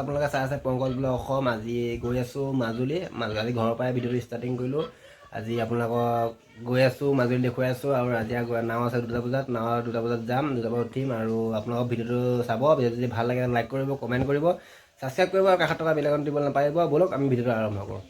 আপোনালোকে চাই আছে পংকজ বোলে অসম আজি গৈ আছোঁ মাজুলী আজি ঘৰৰ পৰাই ভিডিঅ'টো ষ্টাৰ্টিং কৰিলোঁ আজি আপোনালোকক গৈ আছোঁ মাজুলী দেখুৱাই আছোঁ আৰু ৰাতিপুৱা নাও আছে 2টা বজাত নাও 2টা বজাত যাম 2টা বজাত উঠিম আৰু আপোনালোকক ভিডিঅ'টো চাব ভিডিঅ'টো যদি ভাল লাগে লাইক কৰিব কমেণ্ট কৰিব ছাবস্ক্ৰাইব কৰিব আৰু কাষত থকা বেল আইকন টিপিব নাপাহৰিব ব'লক আমি ভিডিঅ'টো আৰম্ভ কৰোঁ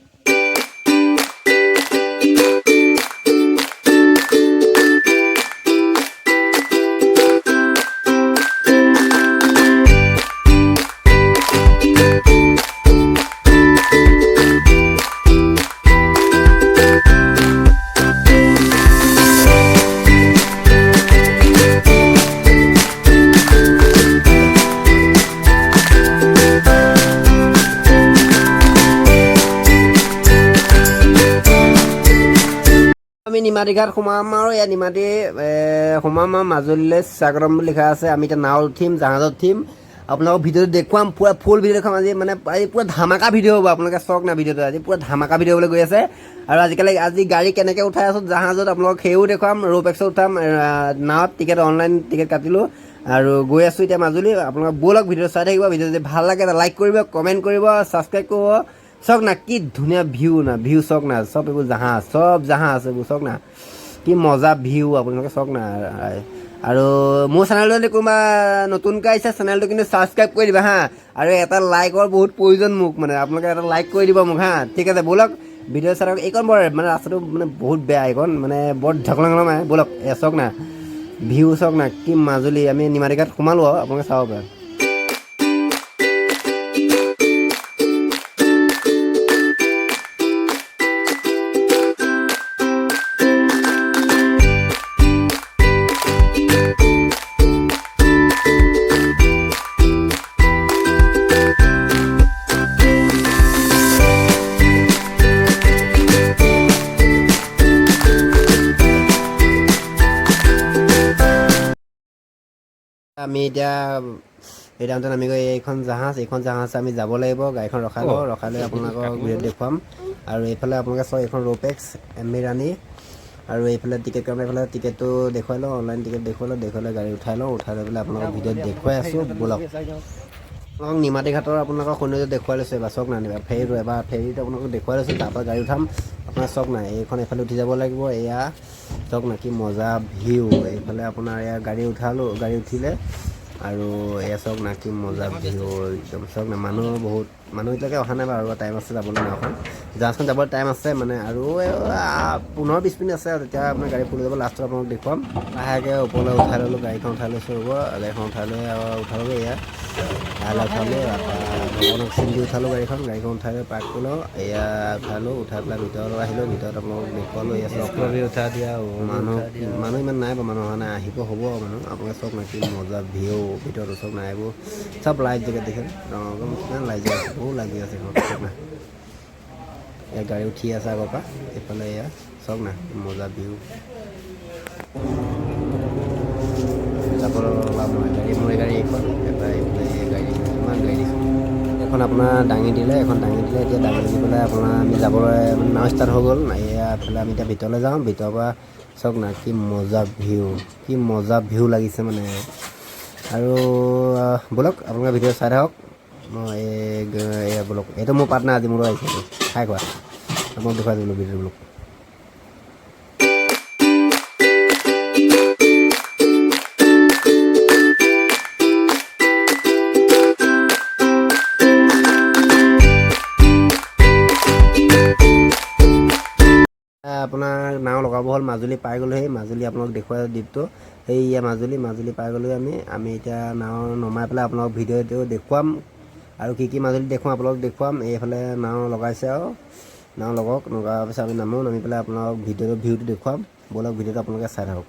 আমি নিমাতী ঘাট সোমাম আৰু ইয়াত নিমাতী সোমাম আৰু মাজুলীলৈ স্বাগতম বুলি লিখা আছে আমি এতিয়া নাও উঠিম জাহাজত উঠিম আপোনালোকক ভিডিঅ'টো দেখুৱাম পুৰা ফুল ভিডিঅ' দেখুৱাম আজি মানে আজি পুৰা ধামাকা ভিডিঅ' হ'ব আপোনালোকে চাওক না ভিডিঅ'টো আজি পুৰা ধামাকা ভিডিঅ' হ'বলৈ গৈ আছে আৰু আজি গাড়ী কেনেকৈ উঠাই আছোঁ জাহাজত আপোনালোকক সেইও দেখুৱাম ৰ'পেক্সত উঠাম নাৱত টিকেট অনলাইন টিকেট কাটিলোঁ আৰু গৈ আছোঁ এতিয়া মাজুলী আপোনালোকে ব'লক ভিডিঅ' চাই থাকিব ভিডিঅ' যদি ভাল লাগে লাইক কৰিব কমেণ্ট কৰিব ছাবস্ক্ৰাইব কৰিব চাওক না কি ধুনীয়া ভিউ চাওক না চব এইবোৰ জাহাজ এইবোৰ চাওক না কি মজা ভিউ আপোনালোকে চাওক না আৰু মোৰ চেনেলটো যদি কোনোবা নতুনকৈ আহিছে চেনেলটো কিন্তু ছাবস্ক্ৰাইব কৰি দিবা হা আৰু এটা লাইকৰ বহুত প্ৰয়োজন মোক মানে আপোনালোকে এটা লাইক কৰি দিব মোক হা ঠিক আছে ব'লক ভিডিঅ' চাই এইকণ বৰ মানে ৰাস্তাটো মানে বহুত বেয়া এইকণ মানে বৰ ঢকলং মাৰে ব'লক চাওক না ভিউ চাওক না কি মাজুলী আমি নিমাতী ঘাট সোমালোঁ আৰু আপোনালোকে চাব পাৰে আমি এতিয়া এই টাইমত আমি গৈ এইখন জাহাজ আমি যাব লাগিব গাড়ীখন ৰখাই লৈ আপোনালোকক ভিডিঅ'ত দেখুৱাম আৰু এইফালে আপোনালোকে চাওক এইখন ৰ'পেক্স এম.বি. ৰাণী আৰু এইফালে টিকেট কাউণ্টাৰ এইফালে টিকেটটো দেখুৱাই লওঁ অনলাইন টিকেট দেখুৱাই লৈ গাড়ী উঠাই লৈ পেলাই আপোনালোকক ভিডিঅ'ত দেখুৱাই আছোঁ ব'লক আপোনালোকক নিমাতী ঘাটৰ আপোনালোকক সৌন্দৰ্য দেখুৱাই লৈছোঁ এবাৰ চাওক না ফেৰীটো আপোনালোকক দেখুৱাই লৈছোঁ তাৰপৰা গাড়ী উঠাম আপোনাৰ চাওক না এইখন এইফালে উঠি যাব লাগিব এয়া চাওক না কি মজা ভিউ এইফালে আপোনাৰ এয়া গাড়ী উঠিলে আৰু এয়া চাওক না কি মজা ভিউ একদম চাওক না মানুহ এতিয়ালৈকে অহা নাই বাৰু আৰু টাইম আছে যাবলৈ নাওখন জাহাজখন যাবলৈ টাইম আছে মানে আৰু 15-20 মিনিট আছে আৰু তেতিয়া আপোনাৰ গাড়ী ফুলি যাব লাষ্টত আপোনালোক দেখুৱাম লাহেকৈ ওপৰলৈ উঠাই ল'লোঁ গাড়ীখন উঠাই লৈছোঁ ৰ'ব গাড়ীখন উঠাই লৈ উঠালোঁ এয়া লাহে ভগৱানক চিন্তি উঠালোঁ গাড়ীখন উঠাই লৈ পাৰ্ক কৰিলোঁ এয়া উঠাই পেলাই ভিতৰলৈ আহিলোঁ ভিতৰত আপোনালোকক দেখুৱালোঁ এয়া চাওক উঠাই দিয়া মানুহ ইমান নাই বাৰু মানুহ অহা নাই আহিব হ'ব মানুহ আপোনালোকে চাওক না কি মজা ভিউ ভিতৰত চাওক না এইবোৰ চব লাইট জেকেট দেখে কিমান লাইট জেকেট আছে বহুত লাইট জেকেট আছে চাওক না এয়া গাড়ী উঠি আছে আগৰ পৰা এইফালে এয়া চাওক না মজা ভিউ যাবলৈ ওলাম মই গাড়ী এইখন ইমান গাড়ী দিছোঁ এখন আপোনাৰ দাঙি দিলে এতিয়া দাঙি দি পেলাই আপোনাৰ আমি যাবলৈ মানে নাও ষ্টাৰ্ট হৈ গ'ল এয়া এফালে আমি এতিয়া ভিতৰলৈ যাওঁ ভিতৰৰ পৰা চাওক না কি মজা ভিউ লাগিছে মানে আৰু ব'লক আপোনালোকে ভিডিঅ' চাই থাকক মই এয়া ব'লক এইটো মোৰ পাৰ্টনাৰ আজি মোৰো আহিছে খাই খোৱা আপোনাক দেখুৱাই দিলোঁ ভিডিঅ' ব'লক আপোনাৰ নাও লগাব হ'ল মাজুলী পাই গ'লোঁ মাজুলী আপোনালোক দেখুৱাই দ্বীপটো সেয়া মাজুলী পাই গ'লোঁ আমি এতিয়া নাও নমাই পেলাই আপোনালোক ভিডিঅ'টো দেখুৱাম আৰু কি মাজুলী দেখুৱাম আপোনালোক দেখুৱাম এইফালে নাও লগাইছে আৰু নাও লগাওক লগাৰ পিছত আমি নামি পেলাই আপোনালোক ভিউটো দেখুৱাম ব'লক ভিডিঅ'টো আপোনালোকে চাই থাকক